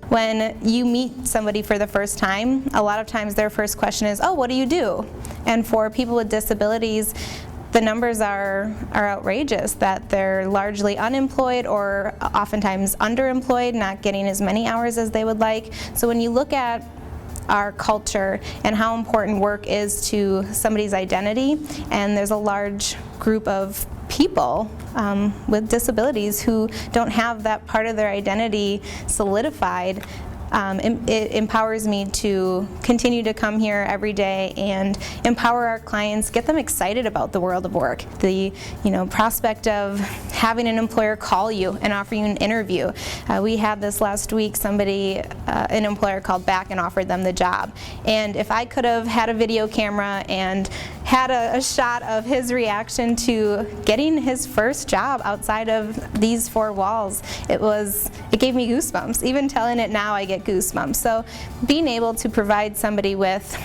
when you meet somebody for the first time, a lot of times their first question is, oh, what do you do? And for people with disabilities, the numbers are outrageous, that they're largely unemployed or oftentimes underemployed, not getting as many hours as they would like. So when you look at our culture and how important work is to somebody's identity, and there's a large group of people with disabilities who don't have that part of their identity solidified, it empowers me to continue to come here every day and empower our clients, get them excited about the world of work. The prospect of having an employer call you and offer you an interview. We had this last week, an employer called back and offered them the job. And if I could have had a video camera and had a shot of his reaction to getting his first job outside of these four walls, it gave me goosebumps. Even telling it now, I get goosebumps. So being able to provide somebody with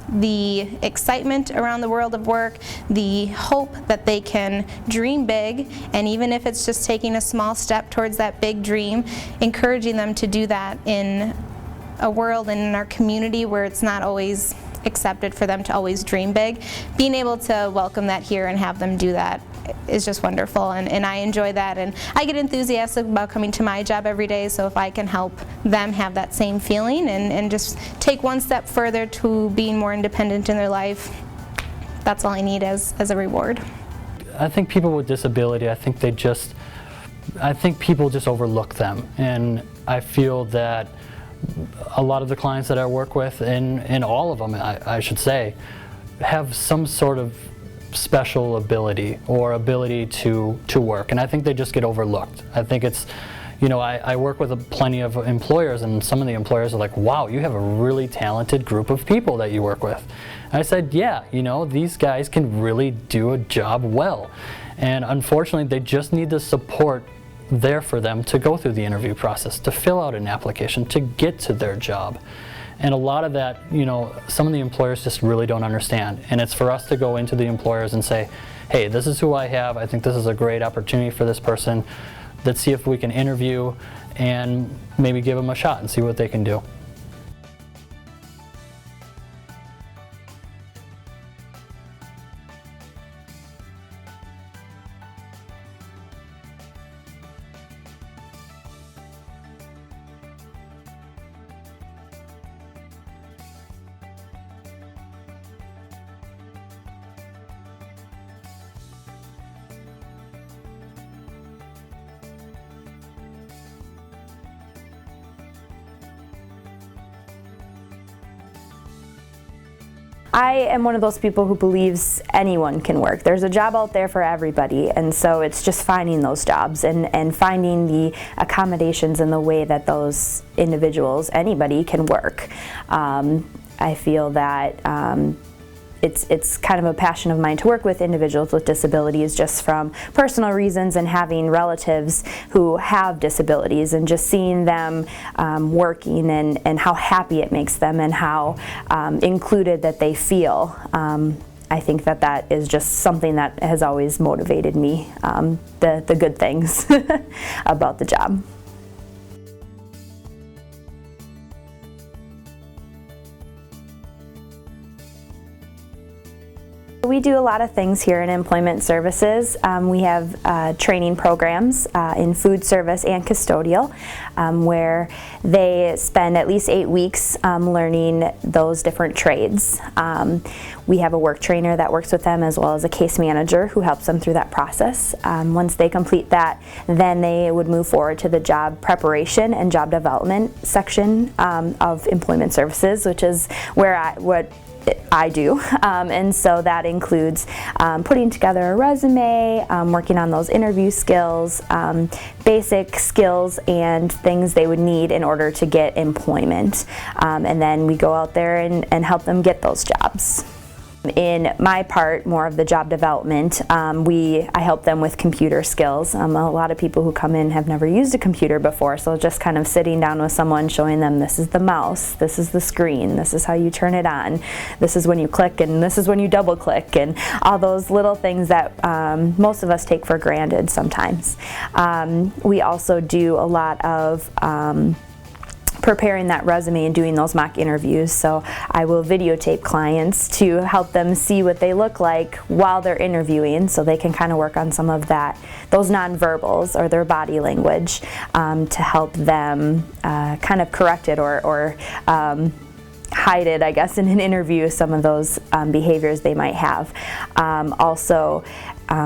the excitement around the world of work, the hope that they can dream big, and even if it's just taking a small step towards that big dream, encouraging them to do that in a world and in our community where it's not always accepted for them to always dream big. Being able to welcome that here and have them do that is just wonderful, and I enjoy that, and I get enthusiastic about coming to my job every day. So if I can help them have that same feeling and just take one step further to being more independent in their life, that's all I need as a reward. I think people with disability, I think people just overlook them, and I feel that a lot of the clients that I work with, and all of them I should say, have some sort of special ability or ability to work, and I think they just get overlooked. I think it's, I work with plenty of employers, and some of the employers are like, wow, you have a really talented group of people that you work with. And I said, yeah, these guys can really do a job well, and unfortunately they just need the support there for them to go through the interview process, to fill out an application, to get to their job. And a lot of that, some of the employers just really don't understand. And it's for us to go into the employers and say, hey, this is who I have. I think this is a great opportunity for this person. Let's see if we can interview and maybe give them a shot and see what they can do. I am one of those people who believes anyone can work. There's a job out there for everybody, and so it's just finding those jobs and finding the accommodations in the way that those individuals, anybody, can work. I feel that it's kind of a passion of mine to work with individuals with disabilities, just from personal reasons and having relatives who have disabilities, and just seeing them working and how happy it makes them and how included that they feel. I think that is just something that has always motivated me, the good things about the job. We do a lot of things here in Employment Services. We have training programs in food service and custodial, where they spend at least 8 weeks learning those different trades. We have a work trainer that works with them, as well as a case manager who helps them through that process. Once they complete that, then they would move forward to the job preparation and job development section of Employment Services, which is where what I do, and so that includes putting together a resume, working on those interview skills, basic skills and things they would need in order to get employment, and then we go out there and help them get those jobs. In my part, more of the job development, I help them with computer skills. A lot of people who come in have never used a computer before, so just kind of sitting down with someone, showing them this is the mouse, this is the screen, this is how you turn it on, this is when you click, and this is when you double click, and all those little things that most of us take for granted sometimes. We also do a lot of preparing that resume and doing those mock interviews. So I will videotape clients to help them see what they look like while they're interviewing, so they can kind of work on some of those nonverbals or their body language to help them kind of correct it or hide it, I guess, in an interview, some of those behaviors they might have. Also,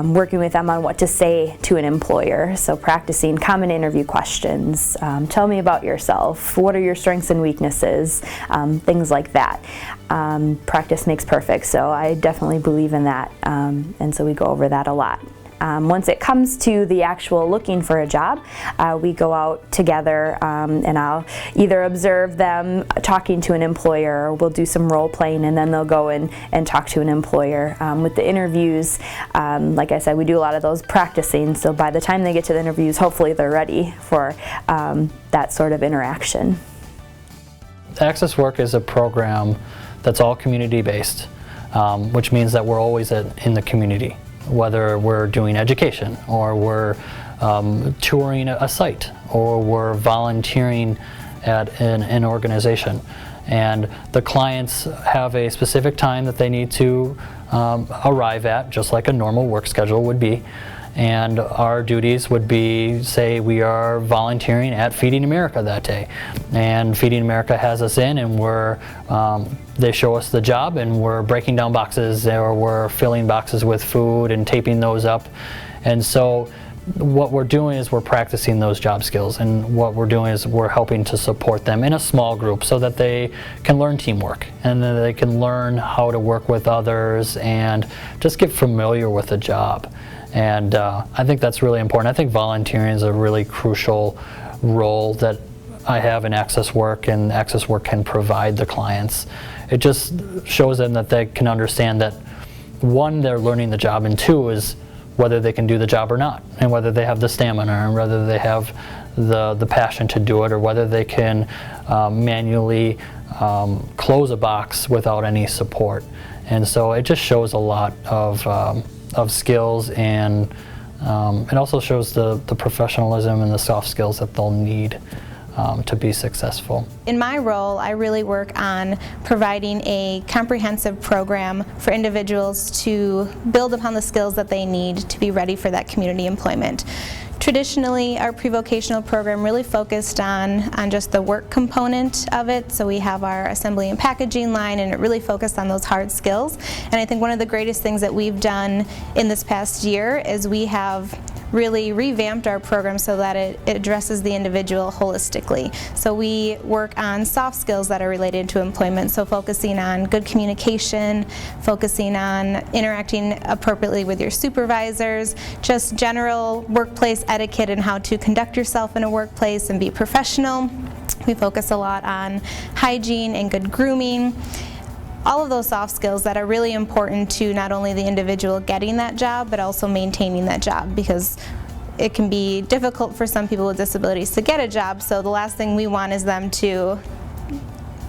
working with them on what to say to an employer, so practicing common interview questions. Tell me about yourself. What are your strengths and weaknesses? Things like that. Practice makes perfect, so I definitely believe in that, and so we go over that a lot. Once it comes to the actual looking for a job, we go out together and I'll either observe them talking to an employer, or we'll do some role playing, and then they'll go in and talk to an employer. With the interviews, like I said, we do a lot of those practicing, so by the time they get to the interviews, hopefully they're ready for that sort of interaction. Access Work is a program that's all community-based, which means that we're always in the community, whether we're doing education, or we're touring a site, or we're volunteering at an organization. And the clients have a specific time that they need to arrive at, just like a normal work schedule would be. And our duties would be, say we are volunteering at Feeding America that day, and Feeding America has us in, and they show us the job, and we're breaking down boxes, or we're filling boxes with food and taping those up. And so what we're doing is we're practicing those job skills, and what we're doing is we're helping to support them in a small group so that they can learn teamwork, and then they can learn how to work with others and just get familiar with the job. And I think that's really important. I think volunteering is a really crucial role that I have in Access Work, and Access Work can provide the clients. It just shows them that they can understand that, one, they're learning the job, and two is whether they can do the job or not, and whether they have the stamina, and whether they have the passion to do it, or whether they can manually close a box without any support. And so it just shows a lot of skills, and it also shows the professionalism and the soft skills that they'll need to be successful. In my role, I really work on providing a comprehensive program for individuals to build upon the skills that they need to be ready for that community employment. Traditionally, our pre-vocational program really focused on just the work component of it. So we have our assembly and packaging line, and it really focused on those hard skills. And I think one of the greatest things that we've done in this past year is we have really revamped our program so that it addresses the individual holistically. So we work on soft skills that are related to employment, so focusing on good communication, focusing on interacting appropriately with your supervisors, just general workplace etiquette and how to conduct yourself in a workplace and be professional. We focus a lot on hygiene and good grooming. All of those soft skills that are really important to not only the individual getting that job, but also maintaining that job, because it can be difficult for some people with disabilities to get a job, so the last thing we want is them to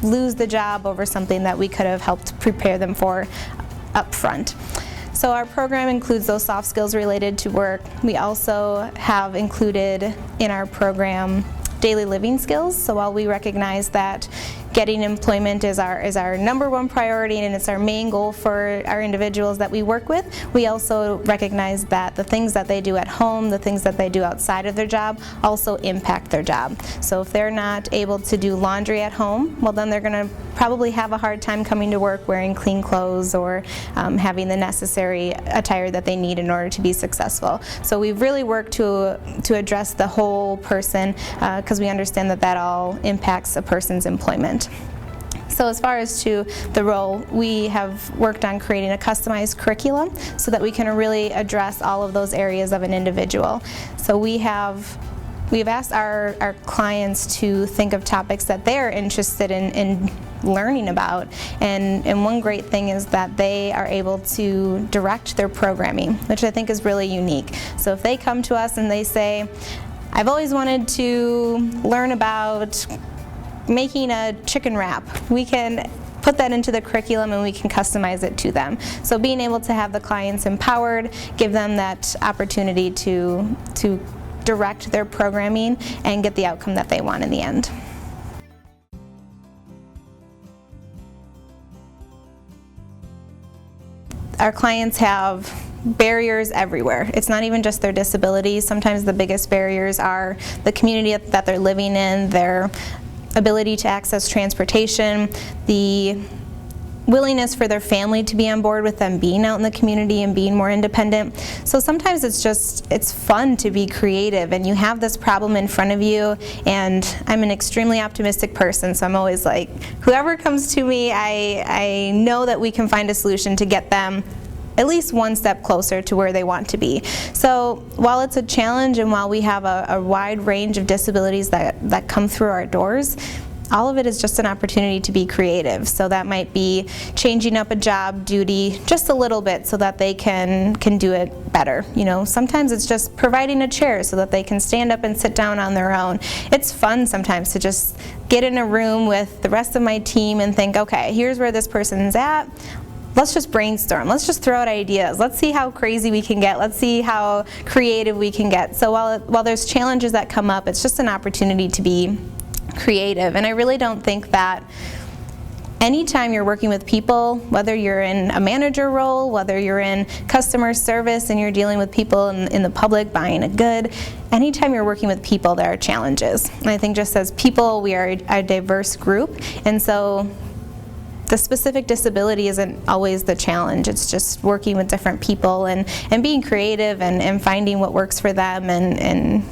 lose the job over something that we could have helped prepare them for up front. So our program includes those soft skills related to work. We also have included in our program daily living skills. So while we recognize that getting employment is our #1 priority, and it's our main goal for our individuals that we work with, we also recognize that the things that they do at home, the things that they do outside of their job, also impact their job. So if they're not able to do laundry at home, well, then they're going to probably have a hard time coming to work wearing clean clothes, or having the necessary attire that they need in order to be successful. So we've really worked to address the whole person, because we understand that that all impacts a person's employment. So as far as to the role, we have worked on creating a customized curriculum so that we can really address all of those areas of an individual. So we've asked our clients to think of topics that they're interested in learning about, and one great thing is that they are able to direct their programming, which I think is really unique. So if they come to us and they say, I've always wanted to learn about making a chicken wrap, we can put that into the curriculum and we can customize it to them. So being able to have the clients empowered, give them that opportunity to direct their programming and get the outcome that they want in the end. our clients have barriers everywhere. It's not even just their disabilities. Sometimes the biggest barriers are the community that they're living in, their ability to access transportation, the willingness for their family to be on board with them being out in the community and being more independent. So sometimes it's fun to be creative, and you have this problem in front of you, and I'm an extremely optimistic person, so I'm always like, whoever comes to me, I know that we can find a solution to get them at least one step closer to where they want to be. So while it's a challenge, and while we have a wide range of disabilities that come through our doors, all of it is just an opportunity to be creative. So that might be changing up a job duty just a little bit so that they can do it better. You know, sometimes it's just providing a chair so that they can stand up and sit down on their own. It's fun sometimes to just get in a room with the rest of my team and think, okay, here's where this person's at. Let's just brainstorm. Let's just throw out ideas. Let's see how crazy we can get. Let's see how creative we can get. So while there's challenges that come up, it's just an opportunity to be creative. And I really don't think that anytime you're working with people, whether you're in a manager role, whether you're in customer service and you're dealing with people in the public buying a good, anytime you're working with people, there are challenges. And I think just as people, we are a diverse group, and so the specific disability isn't always the challenge. It's just working with different people and being creative and finding what works for them and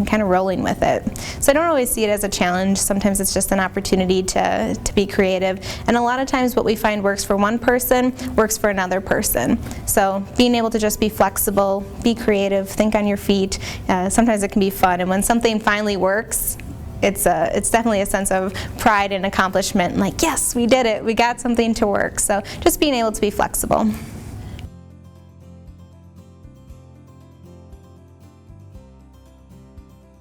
kind of rolling with it. So I don't always see it as a challenge. Sometimes it's just an opportunity to be creative. And a lot of times what we find works for one person works for another person. So being able to just be flexible, be creative, think on your feet, sometimes it can be fun. And when something finally works, it's definitely a sense of pride and accomplishment, like, yes, we did it, we got something to work. So just being able to be flexible.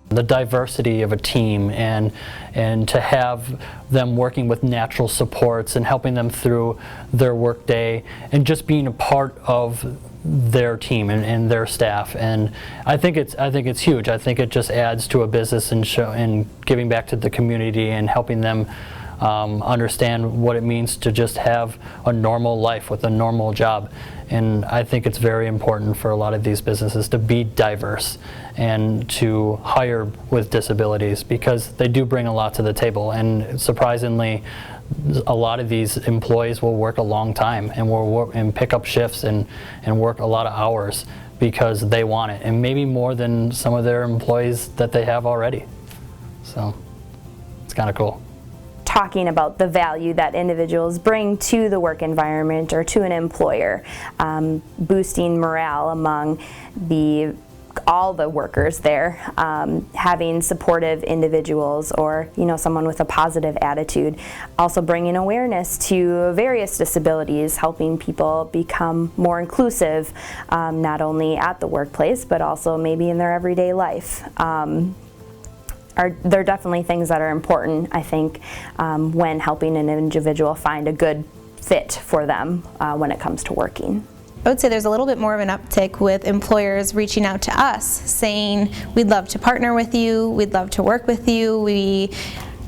The diversity of a team and to have them working with natural supports and helping them through their workday and just being a part of their team and their staff, and I think it's huge. I think it just adds to a business and giving back to the community and helping them understand what it means to just have a normal life with a normal job. And I think it's very important for a lot of these businesses to be diverse and to hire with disabilities, because they do bring a lot to the table. And surprisingly, a lot of these employees will work a long time and will work and pick up shifts and work a lot of hours because they want it, and maybe more than some of their employees that they have already. So it's kind of cool. Talking about the value that individuals bring to the work environment or to an employer, boosting morale among all the workers there, having supportive individuals or someone with a positive attitude, also bringing awareness to various disabilities, helping people become more inclusive, not only at the workplace but also maybe in their everyday life. They're definitely things that are important, I think, when helping an individual find a good fit for them when it comes to working. I would say there's a little bit more of an uptick with employers reaching out to us saying, we'd love to partner with you, we'd love to work with you, we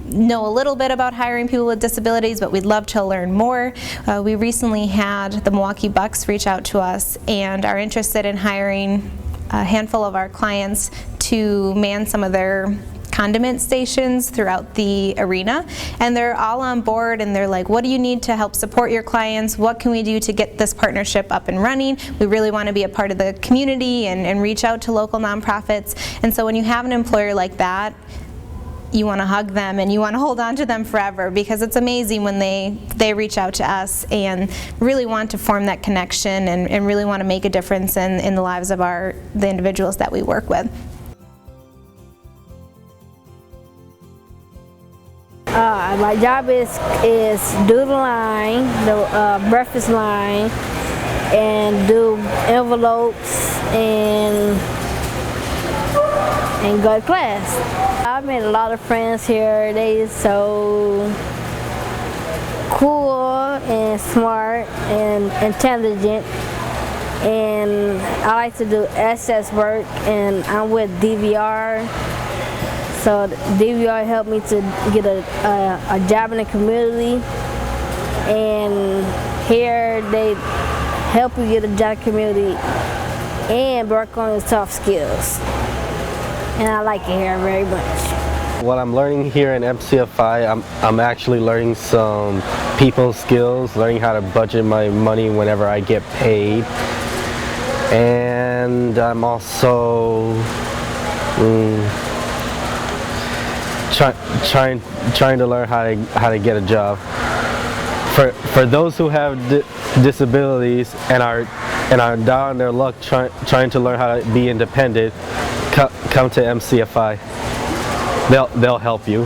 know a little bit about hiring people with disabilities, but we'd love to learn more. We recently had the Milwaukee Bucks reach out to us and are interested in hiring a handful of our clients to man some of their condiment stations throughout the arena, and they're all on board, and they're like, what do you need to help support your clients? What can we do to get this partnership up and running? We really want to be a part of the community and reach out to local nonprofits. And so when you have an employer like that, you want to hug them and you want to hold on to them forever, because it's amazing when they reach out to us and really want to form that connection and really want to make a difference in the lives of the individuals that we work with. My job is do the line, the breakfast line, and do envelopes and go to class. I've made a lot of friends here. They're so cool and smart and intelligent. And I like to do SS work, and I'm with DVR. So DVR helped me to get a job in the community, and here they help you get a job in the community and work on your soft skills. And I like it here very much. What I'm learning here in MCFI, I'm actually learning some people skills, learning how to budget my money whenever I get paid. And I'm also trying to learn how to get a job. For those who have disabilities and are down on their luck trying to learn how to be independent, come to MCFI. They'll help you.